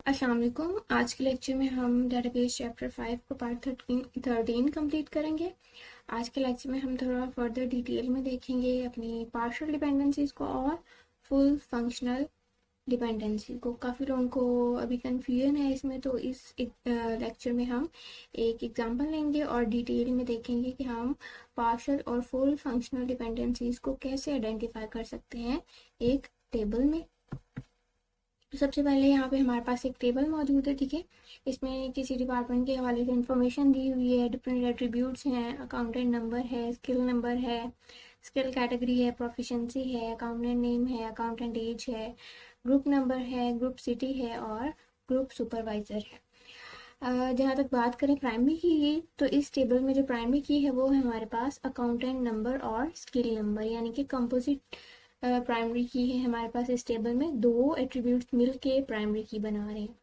अस्सलाम वालेकुम। आज के लेक्चर में हम डेटाबेस चैप्टर 5 को पार्ट 13 कंप्लीट करेंगे। आज के लेक्चर में हम थोड़ा फर्दर डिटेल में देखेंगे अपनी पार्शियल डिपेंडेंसीज को और फुल फंक्शनल डिपेंडेंसी को। काफ़ी लोगों को अभी कन्फ्यूजन है इसमें, तो इस लेक्चर में हम एक एग्जांपल लेंगे और डिटेल में देखेंगे कि हम पार्शियल और फुल फंक्शनल डिपेंडेंसीज को कैसे आइडेंटिफाई कर सकते हैं एक टेबल में। तो सबसे पहले यहाँ पे हमारे पास एक टेबल मौजूद है, ठीक है। इसमें किसी डिपार्टमेंट के हवाले से इंफॉर्मेशन दी हुई है, डिफरेंट एट्रीब्यूट्स हैं, अकाउंटेंट नंबर है, स्किल नंबर है, स्किल कैटेगरी है, प्रोफिशिएंसी है, अकाउंटेंट नेम है, अकाउंटेंट एज है, ग्रुप नंबर है, ग्रुप सिटी है और ग्रुप सुपरवाइजर है। जहाँ तक बात करें प्राइमरी की, तो इस टेबल में जो प्राइमरी की है वो है हमारे पास अकाउंटेंट नंबर और स्किल नंबर, यानी कि कंपोजिट प्राइमरी की है हमारे पास। इस टेबल में दो एट्रीब्यूट्स मिलके प्राइमरी की बना रहे हैं।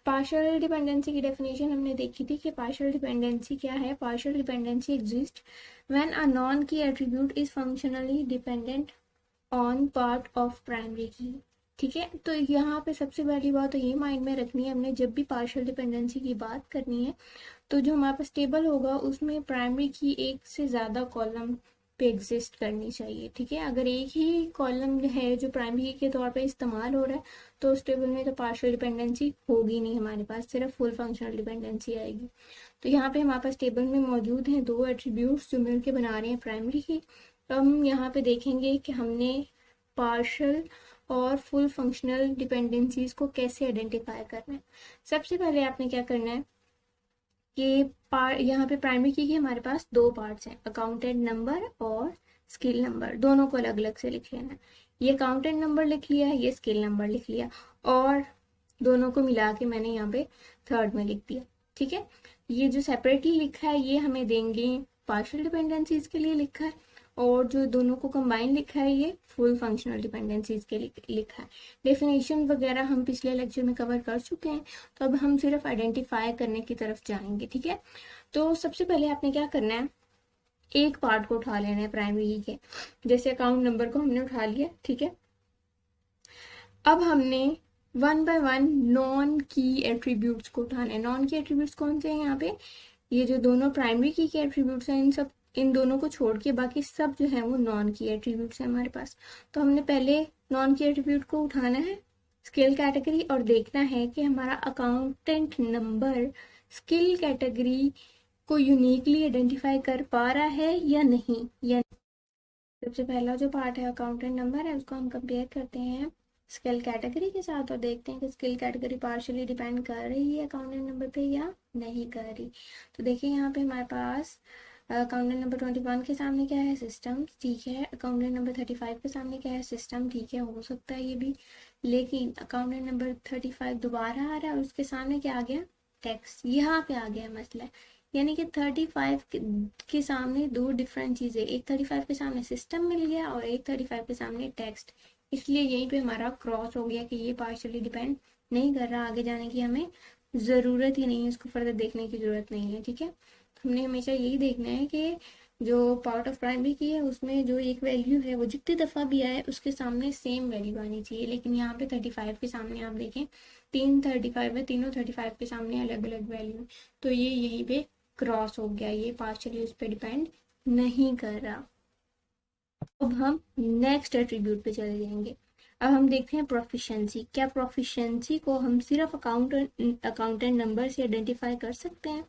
पार्शियल डिपेंडेंसी की डेफिनेशन हमने देखी थी कि पार्शियल डिपेंडेंसी क्या है। Partial dependency exist when a non की attribute is functionally dependent on part of primary की, ठीक है। तो यहाँ पे सबसे पहली बात तो ये माइंड में रखनी है हमने, जब भी पार्शियल डिपेंडेंसी की बात करनी है तो जो हमारे पास टेबल होगा उसमें प्राइमरी की एक से ज़्यादा कॉलम पे एग्जिस्ट करनी चाहिए, ठीक है। अगर एक ही कॉलम है जो प्राइमरी के तौर पे इस्तेमाल हो रहा है तो उस टेबल में तो पार्शियल डिपेंडेंसी होगी नहीं हमारे पास, सिर्फ फुल फंक्शनल डिपेंडेंसी आएगी। तो यहाँ पे हमारे पास टेबल में मौजूद हैं दो एट्रीब्यूट्स जो मिलके बना रहे हैं प्राइमरी की। तो हम यहाँ पे देखेंगे कि हमने पार्शियल और फुल फंक्शनल डिपेंडेंसीज को कैसे आइडेंटिफाई करना है। सबसे पहले आपने क्या करना है कि यहाँ पे प्राइमरी की के हमारे पास दो पार्ट्स हैं, अकाउंटेंट नंबर और स्किल नंबर। दोनों को अलग अलग से लिख लेना है। ये अकाउंटेंट नंबर लिख लिया, ये स्किल नंबर लिख लिया और दोनों को मिला के मैंने यहाँ पे थर्ड में लिख दिया, ठीक है। ये जो सेपरेटली लिखा है ये हमें देंगे पार्शियल डिपेंडेंसीज के लिए लिखा है, और जो दोनों को कंबाइन लिखा है ये फुल फंक्शनल डिपेंडेंसीज के लिए लिखा है। डेफिनेशन वगैरह हम पिछले लेक्चर में कवर कर चुके हैं, तो अब हम सिर्फ आइडेंटिफाई करने की तरफ जाएंगे, ठीक है। तो सबसे पहले आपने क्या करना है, एक पार्ट को उठा लेना है प्राइमरी के, जैसे अकाउंट नंबर को हमने उठा लिया, ठीक है। अब हमने वन बाय वन नॉन की एट्रीब्यूट्स को उठाना है। नॉन की एट्रीब्यूट्स कौन से हैं यहाँ पे, ये जो दोनों प्राइमरी की एट्रीब्यूट्स हैं इन दोनों को छोड़ के बाकी सब जो है वो नॉन की एट्रीब्यूट्स हैं हमारे पास। तो हमने पहले नॉन की एट्रीब्यूट को उठाना है, स्किल कैटेगरी, और देखना है कि हमारा अकाउंटेंट नंबर स्किल कैटेगरी को यूनिकली आइडेंटिफाई कर पा रहा है या नहीं। या सबसे पहला जो पार्ट है अकाउंटेंट नंबर है, उसको हम कंपेयर करते हैं स्किल कैटेगरी के साथ और देखते हैं कि स्किल कैटेगरी पार्शियली डिपेंड कर रही है अकाउंटेंट नंबर पे या नहीं कर रही। तो देखिए यहाँ पे हमारे पास अकाउंटेंट नंबर 21 के सामने क्या है, सिस्टम, ठीक है। अकाउंटेंट नंबर 35 के सामने क्या है, सिस्टम, ठीक है, हो सकता है ये भी। लेकिन अकाउंटेंट नंबर 35 दोबारा आ रहा है और उसके सामने क्या आ गया, टैक्स। यहाँ पे आ गया मसला, यानी कि 35 के सामने दो डिफरेंट चीज़ें, एक 35 के सामने सिस्टम मिल गया और एक 35 के सामने टेक्स्ट। इसलिए यहीं पे हमारा क्रॉस हो गया कि ये पार्शियली डिपेंड नहीं कर रहा, आगे जाने की हमें ज़रूरत ही नहीं है, इसको फर्दर देखने की ज़रूरत नहीं है, ठीक है। तो हमने हमेशा यही देखना है कि जो पार्ट ऑफ प्राइमरी की है उसमें जो एक वैल्यू है वो जितनी दफ़ा भी आए उसके सामने सेम वैल्यू आनी चाहिए। लेकिन यहाँ पे 35 के सामने आप देखें तीन 35 है, तीनों 35 के सामने अलग अलग वैल्यू, तो ये यहीं पे क्रॉस हो गया, ये पार्शियली उस पर डिपेंड नहीं कर रहा। अब हम नेक्स्ट एट्रीब्यूट पे चले जाएंगे। अब हम देखते हैं प्रोफिशिएंसी। क्या प्रोफिशिएंसी को हम सिर्फ अकाउंटेंट नंबर से आइडेंटिफाई कर सकते हैं,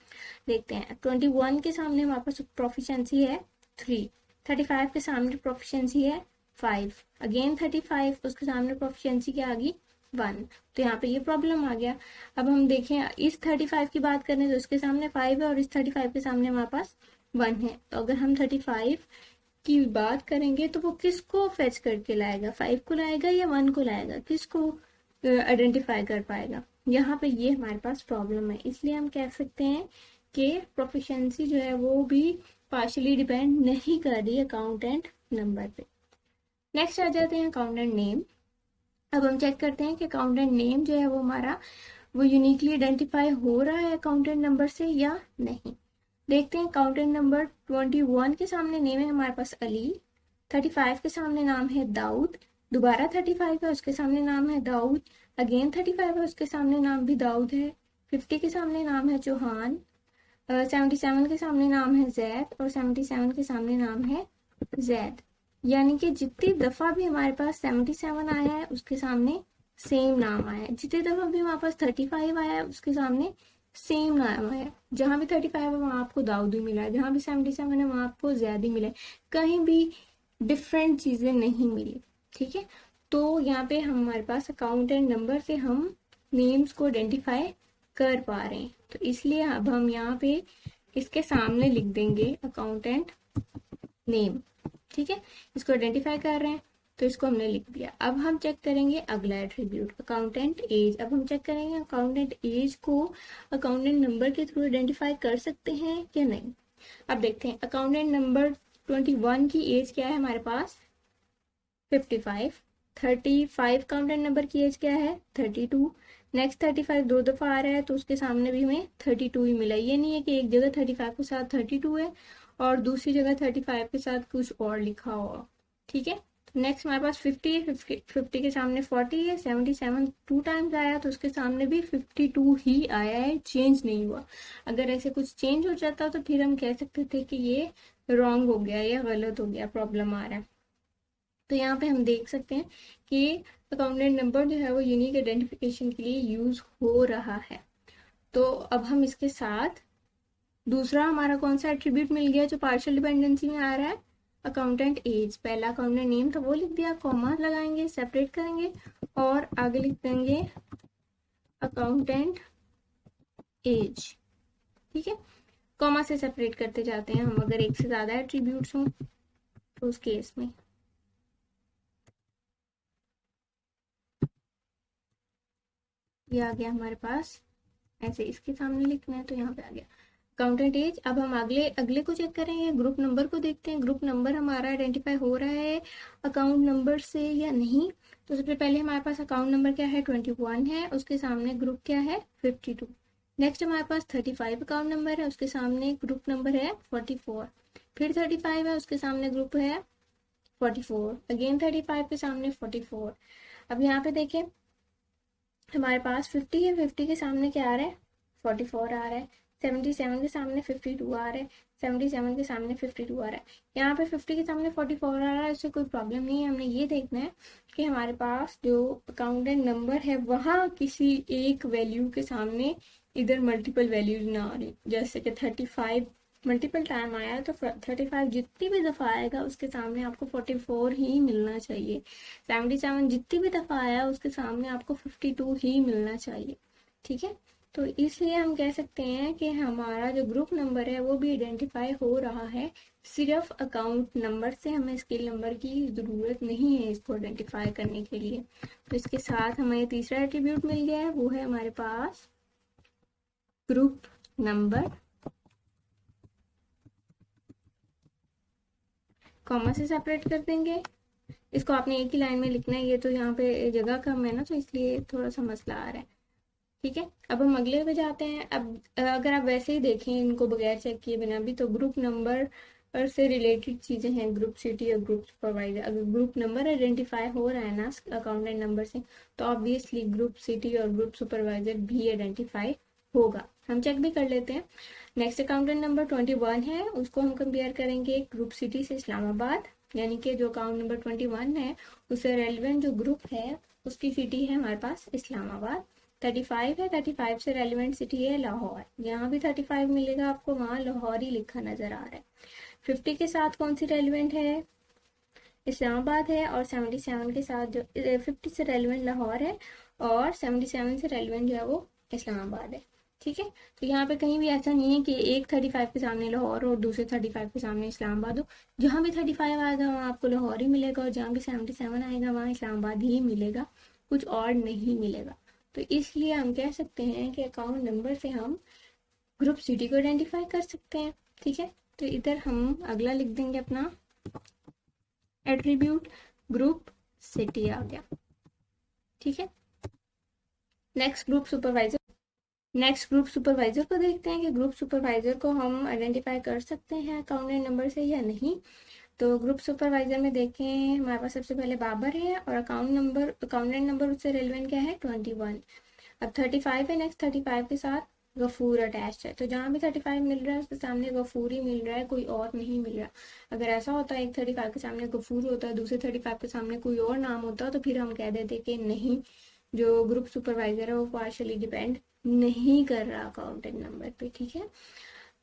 देखते हैं। 21 के सामने हमारे पास प्रोफिशिएंसी है 3, 35 के सामने प्रोफिशिएंसी है 5, अगेन 35 उसके सामने प्रोफिशिएंसी क्या आ गई 1। तो यहाँ पे ये प्रॉब्लम आ गया। अब हम देखें इस 35 की बात करें तो उसके सामने 5 है और इस 35 के सामने हमारे पास 1 है। तो अगर हम 35 की बात करेंगे तो वो किसको फेच करके लाएगा, 5 को लाएगा या 1 को लाएगा, किसको आइडेंटिफाई कर पाएगा। यहाँ पे ये हमारे पास प्रॉब्लम है, इसलिए हम कह सकते हैं कि प्रोफिशिएंसी जो है वो भी पार्शियली डिपेंड नहीं कर रही अकाउंटेंट नंबर पे। नेक्स्ट आ जाते हैं अकाउंटेंट नेम। अब हम चेक करते हैं कि अकाउंटेंट नेम जो है वो हमारा वो यूनिकली आइडेंटिफाई हो रहा है अकाउंटेंट नंबर से या नहीं। देखते हैं अकाउंटेंट नंबर 21 के सामने नेम है हमारे पास अली, 35 के सामने नाम है दाऊद, दोबारा 35 है उसके सामने नाम है दाऊद, अगेन 35 है, उसके सामने नाम भी दाऊद है। 50 के सामने नाम है चौहान। 77 के सामने नाम है जैद, और 77 के सामने नाम है जैद। यानी कि जितनी दफा भी हमारे पास 77 आया है उसके सामने सेम नाम आया है, जितनी दफा भी हमारे पास 35 आया है उसके सामने सेम नाम आया है। जहां भी 35 है वहां आपको दाऊद ही मिला है, जहां भी 77 है वहां आपको जैद ही मिला है, कहीं भी डिफरेंट चीजें नहीं मिली। ठीक है, तो यहाँ पे हमारे पास अकाउंट एंड नंबर से हम नेम्स को आइडेंटिफाई कर पा रहे हैं, तो इसलिए अब हम यहाँ पे इसके सामने लिख देंगे अकाउंटेंट नेम। ठीक है, इसको आइडेंटिफाई कर रहे हैं तो इसको हमने लिख दिया। अब हम चेक करेंगे अगला एट्रीब्यूट अकाउंटेंट एज। अब हम चेक करेंगे अकाउंटेंट एज को अकाउंटेंट नंबर के थ्रू आइडेंटिफाई कर सकते हैं या नहीं। अब देखते हैं अकाउंटेंट नंबर 21 की एज क्या है हमारे पास 55। 35 अकाउंटेंट नंबर की एज क्या है 32। नेक्स्ट 35 दो दफा आ रहा है तो उसके सामने भी हमें 32 ही मिला। ये नहीं है कि एक जगह 35 के साथ 32 है और दूसरी जगह 35 के साथ कुछ और लिखा हुआ। ठीक है, नेक्स्ट हमारे पास 50 के सामने 40 है। 77 टू टाइम्स आया तो उसके सामने भी 52 ही आया है, चेंज नहीं हुआ। अगर ऐसे कुछ चेंज हो जाता तो फिर हम कह सकते थे कि ये रॉन्ग हो गया या गलत हो गया, प्रॉब्लम आ रहा है। तो यहाँ पे हम देख सकते हैं कि अकाउंटेंट नंबर जो है वो यूनिक आइडेंटिफिकेशन के लिए यूज हो रहा है। तो अब हम इसके साथ दूसरा हमारा कौन सा एट्रीब्यूट मिल गया जो पार्शियल डिपेंडेंसी में आ रहा है अकाउंटेंट एज। पहला अकाउंटेंट नेम था वो लिख दिया, कॉमा लगाएंगे, सेपरेट करेंगे और आगे लिख देंगे अकाउंटेंट एज। ठीक है, कॉमा से सेपरेट करते जाते हैं हम अगर एक से ज्यादा एट्रीब्यूट्स हों तो उस केस में। ये आ गया हमारे पास, ऐसे इसके सामने लिखना है तो यहाँ पे आ गया अकाउंटेंट एज। अब हम अगले अगले को चेक करेंगे, ग्रुप नंबर को देखते हैं ग्रुप नंबर हमारा आइडेंटिफाई हो रहा है अकाउंट नंबर से या नहीं। तो सबसे पहले हमारे पास अकाउंट नंबर क्या है 21 है, उसके सामने ग्रुप क्या है 52। नेक्स्ट हमारे पास 35 अकाउंट नंबर है, उसके सामने ग्रुप नंबर है 44। फिर 35 है, उसके सामने ग्रुप है 44। अगेन 35 के सामने 44। अब यहाँ पे देखें हमारे पास 50 है, 50 के सामने क्या आ रहा है 44 आ रहा है। 77 के सामने 52 आ रहा है, 77 के सामने 52 आ रहा है। यहाँ पे 50 के सामने 44 आ रहा है, इससे कोई प्रॉब्लम नहीं है। हमने ये देखना है कि हमारे पास जो अकाउंटेंट नंबर है वहाँ किसी एक वैल्यू के सामने इधर मल्टीपल वैल्यूज ना आ रही। जैसे कि 35 मल्टीपल टाइम आया है तो 35 जितनी भी दफा आएगा उसके सामने आपको 44 ही मिलना चाहिए। 77 जितनी भी दफा आया उसके सामने आपको 52 ही मिलना चाहिए। ठीक है, तो इसलिए हम कह सकते हैं कि हमारा जो ग्रुप नंबर है वो भी आइडेंटिफाई हो रहा है सिर्फ अकाउंट नंबर से। हमें स्केल नंबर की ज़रूरत नहीं है इसको आइडेंटिफाई करने के लिए। तो इसके साथ हमें तीसरा एट्रीब्यूट मिल गया है, वो है हमारे पास ग्रुप नंबर। कॉमा से सेपरेट कर देंगे, इसको आपने एक ही लाइन में लिखना है। ये तो यहाँ पे जगह कम है ना तो इसलिए थोड़ा सा मसला आ रहा है। ठीक है, अब हम अगले पे जाते हैं। अब अगर आप वैसे ही देखें इनको बगैर चेक किए बिना भी तो ग्रुप नंबर से रिलेटेड चीजें हैं, ग्रुप सिटी और ग्रुप सुपरवाइजर। अगर ग्रुप नंबर आइडेंटिफाई हो रहा है ना अकाउंटेंट नंबर से तो ऑब्वियसली ग्रुप सिटी और ग्रुप सुपरवाइजर भी आइडेंटिफाई होगा। हम चेक भी कर लेते हैं। नेक्स्ट अकाउंटेंट नंबर 21 है, उसको हम कंपेयर करेंगे ग्रुप सिटी से इस्लामाबाद। यानी कि जो अकाउंट नंबर 21 है उससे रेलिवेंट जो ग्रुप है उसकी सिटी है हमारे पास इस्लामाबाद। 35 है, 35 से रेलिवेंट सिटी है लाहौर। यहाँ भी 35 मिलेगा आपको, वहाँ लाहौर ही लिखा नजर आ रहा है। 50 के साथ कौन सी रेलिवेंट है इस्लामाबाद है, और 77 के साथ जो 50 से रेलिवेंट लाहौर है और 77 से रेलिवेंट जो है वो इस्लामाबाद है। ठीक है, तो यहाँ पे कहीं भी ऐसा नहीं है कि एक 35 के सामने लाहौर और दूसरे 35 के सामने इस्लामाबाद हो। जहाँ भी 35 आएगा वहाँ आपको लाहौर ही मिलेगा और जहाँ भी 77 आएगा वहाँ इस्लामाबाद ही मिलेगा, कुछ और नहीं मिलेगा। तो इसलिए हम कह सकते हैं कि अकाउंट नंबर से हम ग्रुप सिटी को आइडेंटिफाई कर सकते हैं। ठीक है, तो इधर हम अगला लिख देंगे अपना एट्रीब्यूट ग्रुप सिटी आ गया। ठीक है, next group supervisor. Next group supervisor को देखते हैं कि ग्रुप सुपरवाइजर को हम आइडेंटिफाई कर सकते हैं अकाउंटेंट नंबर से या नहीं। तो ग्रुप सुपरवाइजर में देखें हमारे पास सबसे पहले बाबर है और अकाउंटेंट नंबर उससे रेलिवेंट क्या है 21। अब 35 है नेक्स्ट, 35 के साथ गफूर अटैच्ड है, तो जहाँ भी 35 मिल रहा है उसके सामने गफूर ही मिल रहा है, कोई और नहीं मिल रहा। अगर ऐसा होता है एक 35 के सामने गफूर होता है, दूसरे 35 के सामने कोई और नाम होता तो फिर हम कह देते कि नहीं, जो ग्रुप सुपरवाइजर है वो पार्शली डिपेंड नहीं कर रहा अकाउंटेंट नंबर पे। ठीक है,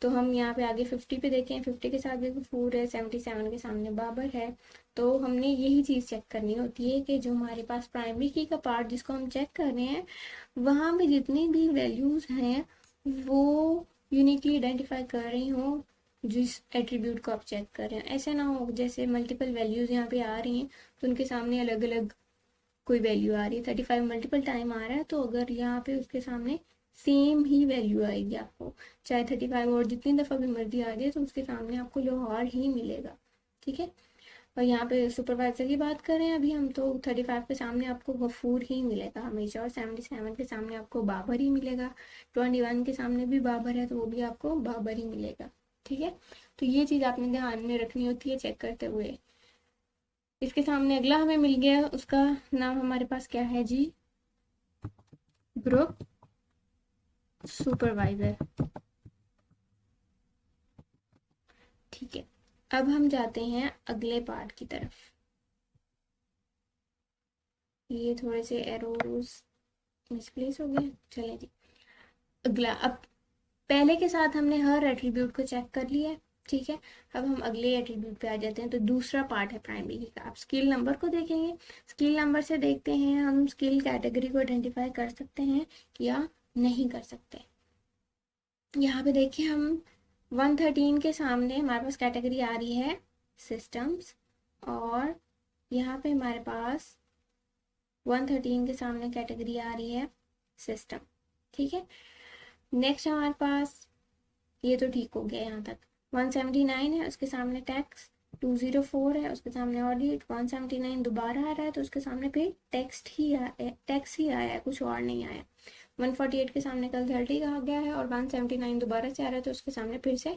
तो हम यहाँ पे आगे 50 पे देखें, 50 के साथ भी गफूर है, 77 के सामने बाबर है। तो हमने यही चीज़ चेक करनी होती है कि जो हमारे पास प्राइमरी की का पार्ट जिसको हम चेक कर रहे हैं, वहाँ पे जितनी भी वैल्यूज़ हैं वो यूनिकली आइडेंटिफाई कर रही हो जिस एट्रीब्यूट को आप चेक कर रहे हैं। ऐसा ना हो जैसे मल्टीपल वैल्यूज़ यहाँ पे आ रही हैं तो उनके सामने अलग अलग कोई वैल्यू आ रही है, 35 मल्टीपल टाइम आ रहा है, तो अगर यहाँ पे उसके सामने सेम ही वैल्यू आएगी आपको, चाहे 35 और जितनी दफ़ा भी मर्जी आ जाए तो उसके सामने आपको लाहौर ही मिलेगा। ठीक है, और यहाँ पे सुपरवाइजर की बात करें अभी हम, तो 35 के सामने आपको गफूर ही मिलेगा हमेशा, और 77 के सामने आपको बाबर ही मिलेगा, 21 के सामने भी बाबर है तो वो भी आपको बाबर ही मिलेगा। ठीक है, तो ये चीज़ आपने ध्यान में रखनी होती है चेक करते हुए। इसके सामने अगला हमें मिल गया, उसका नाम हमारे पास क्या है जी, ग्रुप सुपरवाइजर। ठीक है, अब हम जाते हैं अगले पार्ट की तरफ। ये थोड़े से एरोज मिसप्लेस हो गए, चलें जी। अगला, अब पहले के साथ हमने हर एट्रीब्यूट को चेक कर लिया है। ठीक है, अब हम अगले एट्रीब्यूट पे आ जाते हैं। तो दूसरा पार्ट है प्राइमरी की का, आप स्किल नंबर को देखेंगे। स्किल नंबर से देखते हैं हम स्किल कैटेगरी को आइडेंटिफाई कर सकते हैं या नहीं कर सकते। यहाँ पे देखिए हम 113 के सामने हमारे पास कैटेगरी आ रही है सिस्टम्स, और यहाँ पे हमारे पास 113 के सामने कैटेगरी आ रही है सिस्टम। ठीक है, नेक्स्ट हमारे पास, ये तो ठीक हो गया यहाँ तक। 179 है उसके सामने टैक्स, 204 है उसके सामने ऑडिट, 179 दोबारा आ रहा है तो उसके सामने फिर टैक्स ही आया है, कुछ और नहीं आया। 148 के सामने कंसल्टी कहा गया है और 179 दोबारा से आ रहा है तो उसके सामने फिर से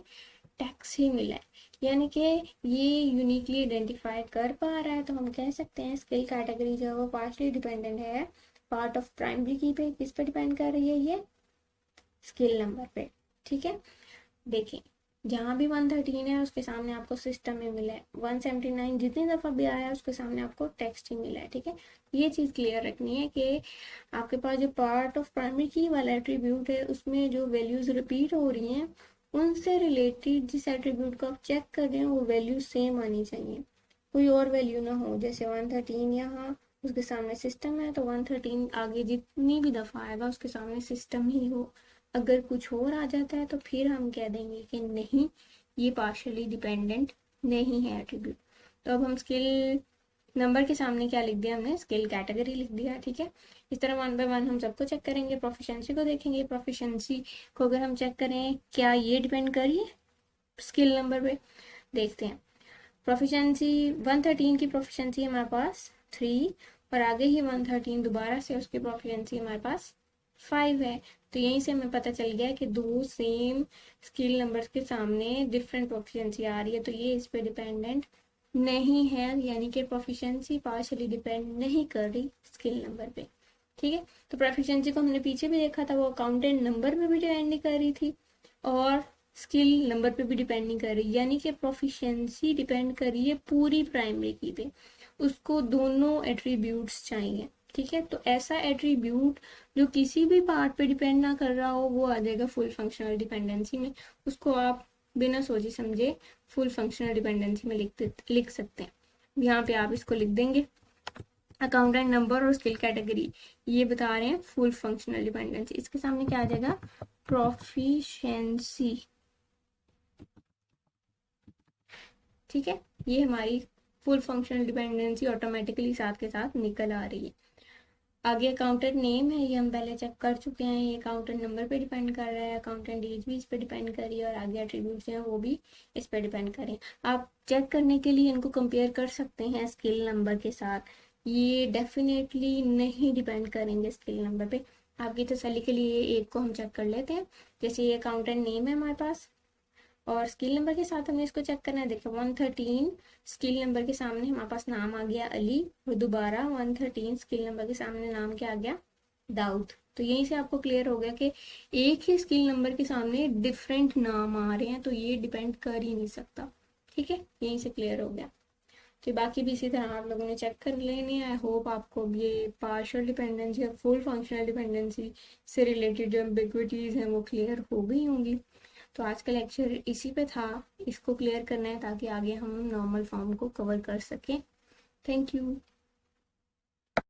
टैक्स ही मिला है, यानी कि ये यूनिकली आइडेंटिफाई कर पा रहा है। तो हम कह सकते हैं स्किल कैटेगरी जो है वो पार्शली डिपेंडेंट है पार्ट ऑफ प्राइमरी की पे। किस पे डिपेंड कर रही है ये, स्किल नंबर पे। ठीक है, देखें जहाँ भी 113 है उसके सामने आपको सिस्टम में मिला है, 179 जितनी दफ़ा भी आया है उसके सामने आपको टेक्स्ट ही मिला है। ठीक है, ये चीज़ क्लियर रखनी है कि आपके पास जो पार्ट ऑफ प्राइमरी की वाला एट्रीब्यूट है उसमें जो वैल्यूज़ रिपीट हो रही हैं उनसे रिलेटेड जिस एट्रीब्यूट को आप चेक कर रहे हैं वो वैल्यू सेम आनी चाहिए, कोई और वैल्यू ना हो। जैसे 113 यहाँ उसके सामने सिस्टम है तो 113 आगे जितनी भी दफ़ा आएगा उसके सामने सिस्टम ही हो। अगर कुछ और आ जाता है तो फिर हम कह देंगे कि नहीं, ये पार्शली डिपेंडेंट नहीं है एट्रीब्यूट। तो अब हम स्किल नंबर के सामने क्या लिख दिया हमने, स्किल कैटेगरी लिख दिया। ठीक है, इस तरह 1 बाय 1 हम सबको चेक करेंगे। प्रोफिशिएंसी को देखेंगे, प्रोफिशिएंसी को अगर हम चेक करें क्या ये डिपेंड करिए स्किल नंबर पे, देखते हैं। प्रोफिशिएंसी 113 की प्रोफिशिएंसी हमारे पास 3, और आगे ही 113 दोबारा से उसकी प्रोफिशिएंसी हमारे पास 5 है। तो यहीं से हमें पता चल गया कि दो सेम स्किल नंबर्स के सामने डिफरेंट प्रोफिशिएंसी आ रही है, तो ये इस पे डिपेंडेंट नहीं है, यानी कि प्रोफिशिएंसी पार्शली डिपेंड नहीं कर रही स्किल नंबर पे। ठीक है, तो प्रोफिशिएंसी को हमने पीछे भी देखा था, वो अकाउंटेंट नंबर पे भी डिपेंड नहीं कर रही थी और स्किल नंबर पे भी डिपेंड नहीं कर रही, यानी कि प्रोफिशिएंसी डिपेंड कर रही है पूरी प्राइमरी की पे, उसको दोनों एट्रीब्यूट्स चाहिए। ठीक है, तो ऐसा एट्रीब्यूट जो किसी भी पार्ट पे डिपेंड ना कर रहा हो वो आ जाएगा फुल फंक्शनल डिपेंडेंसी में, उसको आप बिना सोचे समझे फुल फंक्शनल डिपेंडेंसी में लिख सकते हैं। यहाँ पे आप इसको लिख देंगे, अकाउंटेंट नंबर और स्किल कैटेगरी ये बता रहे हैं फुल फंक्शनल डिपेंडेंसी। इसके सामने क्या आ जाएगा, प्रोफिशिएंसी। ठीक है, ये हमारी फुल फंक्शनल डिपेंडेंसी ऑटोमेटिकली साथ के साथ निकल आ रही है। आगे अकाउंटेंट नेम है, ये हम पहले चेक कर चुके हैं, ये अकाउंटेंट नंबर पे डिपेंड कर रहा है, अकाउंटेंट एज भी इस पे डिपेंड कर रही है, और आगे एट्रीब्यूट्स हैं वो भी इस पे डिपेंड करें। आप चेक करने के लिए इनको कंपेयर कर सकते हैं स्किल नंबर के साथ, ये डेफिनेटली नहीं डिपेंड करेंगे स्किल नंबर पे। आपकी तसल्ली के लिए एक को हम चेक कर लेते हैं। जैसे ये अकाउंटेंट नेम है हमारे पास, और स्किल नंबर के साथ हमें इसको चेक करना है। देखो 113 स्किल नंबर के सामने हमारे पास नाम आ गया अली, और दोबारा 113 स्किल नंबर के सामने नाम क्या आ गया, दाऊद। तो यहीं से आपको क्लियर हो गया कि एक ही स्किल नंबर के सामने डिफरेंट नाम आ रहे हैं, तो ये डिपेंड कर ही नहीं सकता। ठीक है, यहीं से क्लियर हो गया। तो बाकी भी इसी तरह आप लोगों ने चेक कर लेनी है। आई होप आपको ये पार्शियल डिपेंडेंसी या फुल फंक्शनल डिपेंडेंसी से रिलेटेड जो एम्बिग्विटीज हैं वो क्लियर हो गई होंगी। तो आज का लेक्चर इसी पे था, इसको क्लियर करना है ताकि आगे हम नॉर्मल फॉर्म को कवर कर सकें। Thank you.